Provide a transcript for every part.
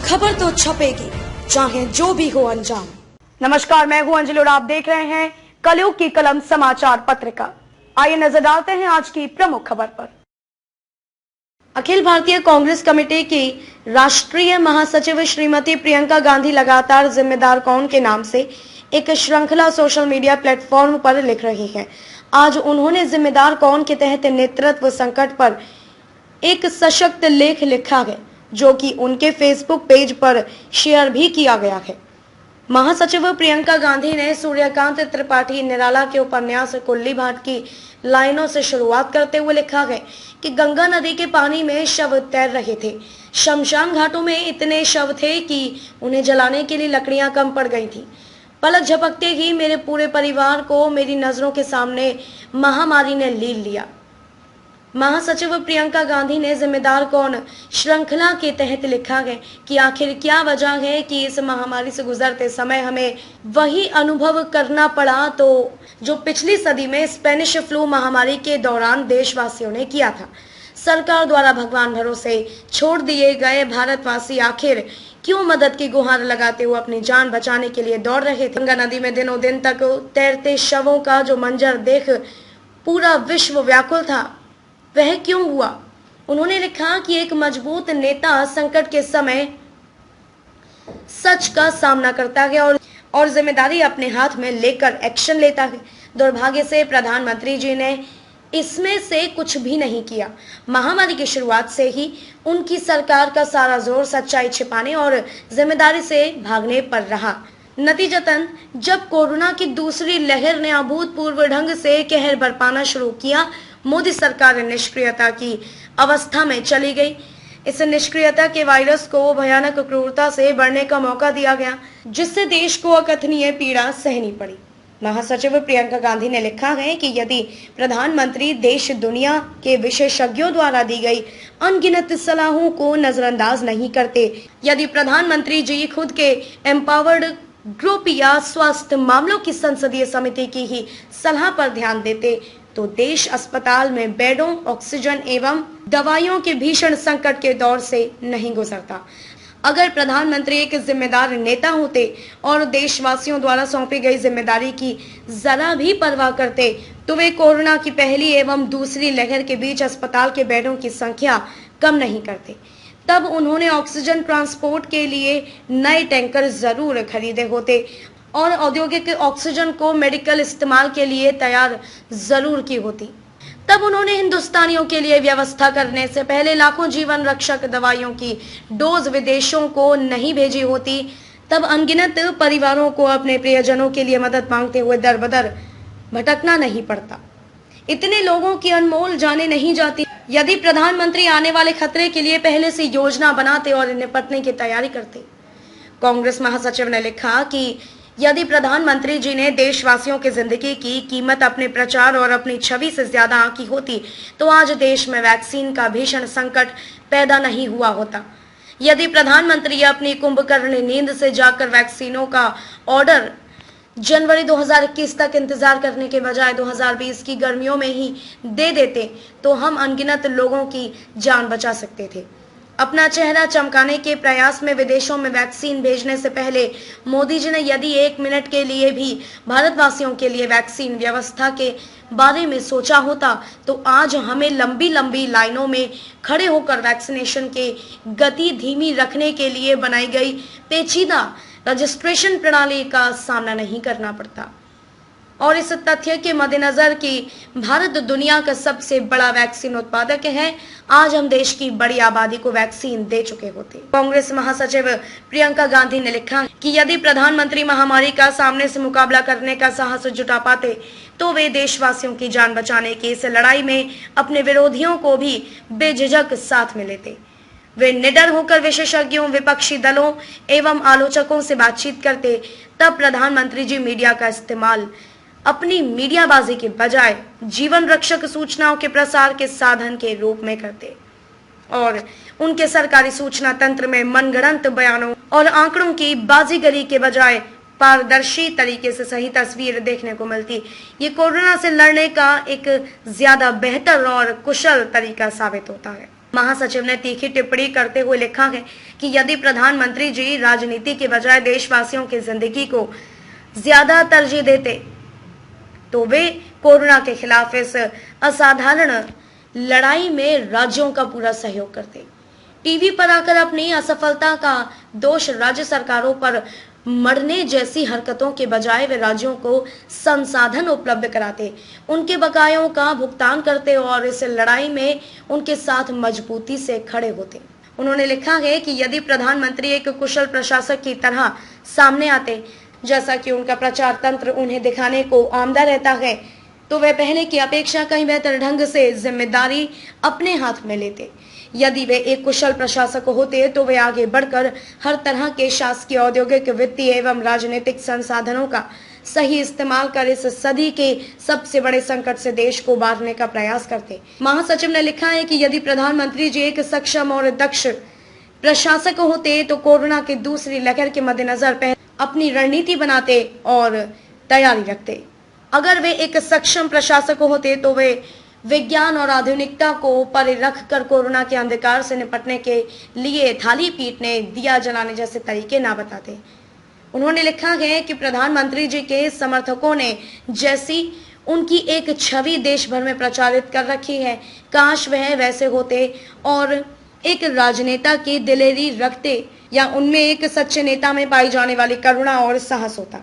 खबर तो छपेगी, चाहे जो भी हो अंजाम। नमस्कार, मैं हूं अंजलि और आप देख रहे हैं कलयुग की कलम समाचार पत्रिका। आइए नजर डालते हैं आज की प्रमुख खबर पर। अखिल भारतीय कांग्रेस कमेटी की राष्ट्रीय महासचिव श्रीमती प्रियंका गांधी लगातार जिम्मेदार कौन के नाम से एक श्रृंखला सोशल मीडिया प्लेटफॉर्म पर लिख रही हैं। आज उन्होंने जिम्मेदार कौन के तहत नेतृत्व संकट पर एक सशक्त लेख लिखा है, जो कि उनके फेसबुक पेज पर शेयर भी किया गया है। महासचिव प्रियंका गांधी ने सूर्यकांत त्रिपाठी निराला के उपन्यास कुल्ली भाट की लाइनों से शुरुआत करते हुए लिखा है कि गंगा नदी के पानी में शव तैर रहे थे। शमशान घाटों में इतने शव थे कि उन्हें जलाने के लिए लकड़ियां कम पड़ गई थी। पलक झपकते ही मेरे पूरे परिवार को मेरी नजरों के सामने महामारी ने लील लिया। महासचिव प्रियंका गांधी ने जिम्मेदार कौन श्रृंखला के तहत लिखा है कि आखिर क्या वजह है कि इस महामारी से गुजरते समय हमें वही अनुभव करना पड़ा तो जो पिछली सदी में स्पेनिश फ्लू महामारी के दौरान देशवासियों ने किया था। सरकार द्वारा भगवान भरोसे छोड़ दिए गए भारतवासी आखिर क्यों मदद की गुहार लगाते हुए अपनी जान बचाने के लिए दौड़ रहे थे। गंगा नदी में दिनों दिन तक तैरते शवों का जो मंजर देख पूरा विश्व व्याकुल था, वह क्यों हुआ। उन्होंने लिखा कि एक मजबूत नेता संकट के समय सच का सामना करता है और जिम्मेदारी अपने हाथ में लेकर एक्शन लेता है। दुर्भाग्य से प्रधानमंत्री जी ने इसमें से कुछ भी नहीं किया। महामारी की शुरुआत से ही उनकी सरकार का सारा जोर सच्चाई छिपाने और जिम्मेदारी से भागने पर रहा। नतीजतन जब कोरोना की दूसरी लहर ने अभूतपूर्व ढंग से कहर बरपाना शुरू किया, मोदी सरकार निष्क्रियता की अवस्था में चली गई। इस निष्क्रियता के वायरस को भयानक क्रूरता से बढ़ने का मौका दिया गया, जिससे देश को अकथनीय पीड़ा सहनी पड़ी। महासचिव प्रियंका गांधी ने लिखा है कि यदि प्रधानमंत्री देश दुनिया के विशेषज्ञों द्वारा दी गई अनगिनत सलाहों को नजरअंदाज नहीं करते, यदि प्रधानमंत्री जी खुद के एम्पावर्ड ग्रुप या स्वास्थ्य मामलों की संसदीय समिति की ही सलाह पर ध्यान देते, तो देश अस्पताल में बेडों, ऑक्सीजन एवं दवाइयों के भीषण संकट के दौर से नहीं गुजरता। अगर प्रधानमंत्री एक जिम्मेदार नेता होते और देशवासियों द्वारा सौंपी गई जिम्मेदारी की जरा भी परवाह करते, तो वे कोरोना की पहली एवं दूसरी लहर के बीच अस्पताल के बेडों की संख्या कम नहीं करते। तब उन्होंने ऑक्सीजन ट्रांसपोर्ट के लिए नए टैंकर जरूर खरीदे होते और औद्योगिक ऑक्सीजन को मेडिकल इस्तेमाल के लिए तैयार जरूर की होती। तब उन्होंने हिंदुस्तानियों के लिए व्यवस्था करने से पहले लाखों जीवन रक्षक दवाइयों की डोज विदेशों को नहीं भेजी होती। तब अनगिनत परिवारों को अपने प्रियजनों के लिए मदद मांगते हुए दर बदर भटकना नहीं पड़ता। इतने लोगों की अनमोल जाने नहीं जाती यदि प्रधानमंत्री आने वाले खतरे के लिए पहले से योजना बनाते और निपटने की तैयारी करते। कांग्रेस महासचिव ने लिखा कि यदि प्रधानमंत्री जी ने देशवासियों की जिंदगी की कीमत अपने प्रचार और अपनी छवि से ज्यादा आंकी होती, तो आज देश में वैक्सीन का भीषण संकट पैदा नहीं हुआ होता। यदि प्रधानमंत्री अपनी कुंभकर्ण नींद से जाकर वैक्सीनों का ऑर्डर जनवरी 2021 तक इंतजार करने के बजाय 2020 की गर्मियों में ही दे देते, तो हम अनगिनत लोगों की जान बचा सकते थे। अपना चेहरा चमकाने के प्रयास में विदेशों में वैक्सीन भेजने से पहले मोदी जी ने यदि 1 मिनट के लिए भी भारतवासियों के लिए वैक्सीन व्यवस्था के बारे में सोचा होता, तो आज हमें लंबी लंबी लाइनों में खड़े होकर वैक्सीनेशन के गति धीमी रखने के लिए बनाई गई पेचीदा रजिस्ट्रेशन प्रणाली का सामना नहीं करना पड़ता। और इस तथ्य के मद्देनजर कि भारत दुनिया का सबसे बड़ा वैक्सीन उत्पादक है, आज हम देश की बड़ी आबादी को वैक्सीन दे चुके होते। कांग्रेस महासचिव प्रियंका गांधी ने लिखा कि यदि प्रधानमंत्री महामारी का सामने से मुकाबला करने का साहस जुटा पाते, तो वे देशवासियों की जान बचाने की इस लड़ाई में अपने विरोधियों को भी बेझिझक साथ में लेते। वे निडर होकर विशेषज्ञों, विपक्षी दलों एवं आलोचकों से बातचीत करते। तब प्रधानमंत्री जी मीडिया का इस्तेमाल अपनी मीडियाबाजी के बजाय जीवन रक्षक सूचनाओं के प्रसार के साधन के रूप में करते और उनके सरकारी सूचना तंत्र में मनगढ़ंत बयानों और आंकड़ों की बाजीगरी के बजाय पारदर्शी तरीके से सही तस्वीर देखने को मिलती। ये कोरोना से लड़ने का एक ज्यादा बेहतर और कुशल तरीका साबित होता है। महासचिव ने तीखी टिप्पणी करते हुए लिखा है कि यदि प्रधानमंत्री जी राजनीति के बजाय देशवासियों की जिंदगी को ज्यादा तरजीह देते तो वे कोरोना के खिलाफ इस असाधारण लड़ाई में राज्यों का पूरा सहयोग करते। टीवी पर आकर अपनी असफलता का दोष राज्य सरकारों पर मरने जैसी हरकतों के बजाय वे राज्यों को संसाधन उपलब्ध कराते, उनके बकायों का भुगतान करते और इस लड़ाई में उनके साथ मजबूती से खड़े होते। उन्होंने लिखा है कि यदि प्रधानमंत्री एक कुशल प्रशासक की तरह सामने आते, जैसा कि उनका प्रचार तंत्र उन्हें दिखाने को आमदा रहता है, तो वे पहले की अपेक्षा कहीं बेहतर ढंग से जिम्मेदारी अपने हाथ में लेते। यदि वे एक कुशल प्रशासक होते तो वे आगे बढ़कर हर तरह के शासकीय, औद्योगिक, वित्तीय एवं राजनीतिक संसाधनों का सही इस्तेमाल कर इस सदी के सबसे बड़े संकट से देश को उबारने का प्रयास करते। महासचिव ने लिखा है कि यदि प्रधानमंत्री जी एक सक्षम और दक्ष प्रशासक होते तो कोरोना की दूसरी लहर के मद्देनजर पहले अपनी रणनीति बनाते और तैयारी रखते। अगर वे एक सक्षम प्रशासक होते तो वे विज्ञान और आधुनिकता को परे रख कर कोरोना के अंधकार से निपटने के लिए थाली पीटने, दिया जलाने जैसे तरीके ना बताते। उन्होंने लिखा है कि प्रधानमंत्री जी के समर्थकों ने जैसी उनकी एक छवि देश भर में प्रचारित कर रखी है, काश वह वैसे होते और एक राजनेता की दिलेरी रखते या उनमें एक सच्चे नेता में पाई जाने वाली करुणा और साहस होता,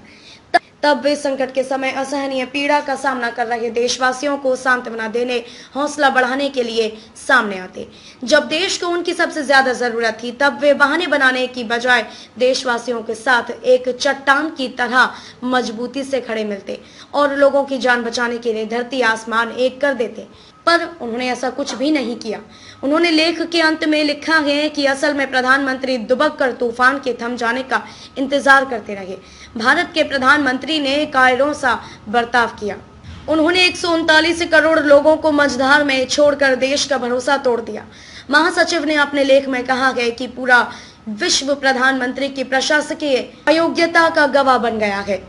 तब वे संकट के समय असहनीय पीड़ा का सामना कर रहे देशवासियों को सांत्वना देने, हौसला बढ़ाने के लिए सामने आते। जब देश को उनकी सबसे ज्यादा जरूरत थी, तब वे बहाने बनाने की बजाय देशवासियों के साथ एक चट्टान की तरह मजबूती से खड़े मिलते और लोगों की जान बचाने के लिए धरती आसमान एक कर देते। पर उन्होंने ऐसा कुछ भी नहीं किया। उन्होंने लेख के अंत में लिखा है कि असल में प्रधानमंत्री दुबक कर तूफान के थम जाने का इंतजार करते रहे। भारत के प्रधानमंत्री ने कायरों सा बर्ताव किया। उन्होंने 139 करोड़ लोगों को मझधार में छोड़कर देश का भरोसा तोड़ दिया। महासचिव ने अपने लेख में कहा है कि पूरा विश्व प्रधानमंत्री की प्रशासकीय अयोग्यता का गवाह बन गया है।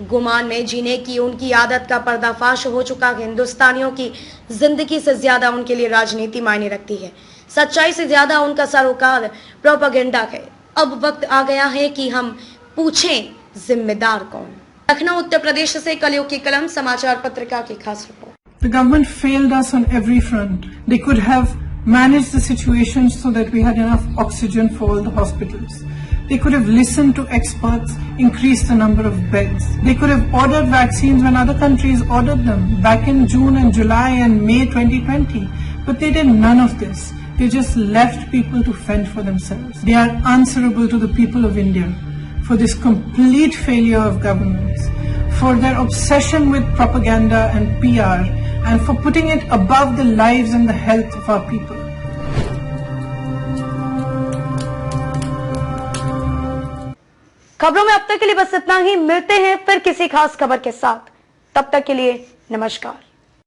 गुमान में जीने की उनकी आदत का पर्दाफाश हो चुका है। हिंदुस्तानियों की जिंदगी से ज्यादा उनके लिए राजनीति मायने रखती है। सच्चाई से ज्यादा उनका सरोकार प्रोपेगेंडा है। अब वक्त आ गया है कि हम पूछें, जिम्मेदार कौन? लखनऊ, उत्तर प्रदेश से कलयुग की कलम समाचार पत्रिका की खास report. The government failed us on every front. They could have managed the situation so that we had enough oxygen for all the hospitals. They could have listened to experts, increased the number of beds. They could have ordered vaccines when other countries ordered them back in June and July and May 2020. But they did none of this. They just left people to fend for themselves. They are answerable to the people of India for this complete failure of governments, for their obsession with propaganda and PR, and for putting it above the lives and the health of our people. खबरों में अब तक के लिए बस इतना ही। मिलते हैं फिर किसी खास खबर के साथ। तब तक के लिए नमस्कार।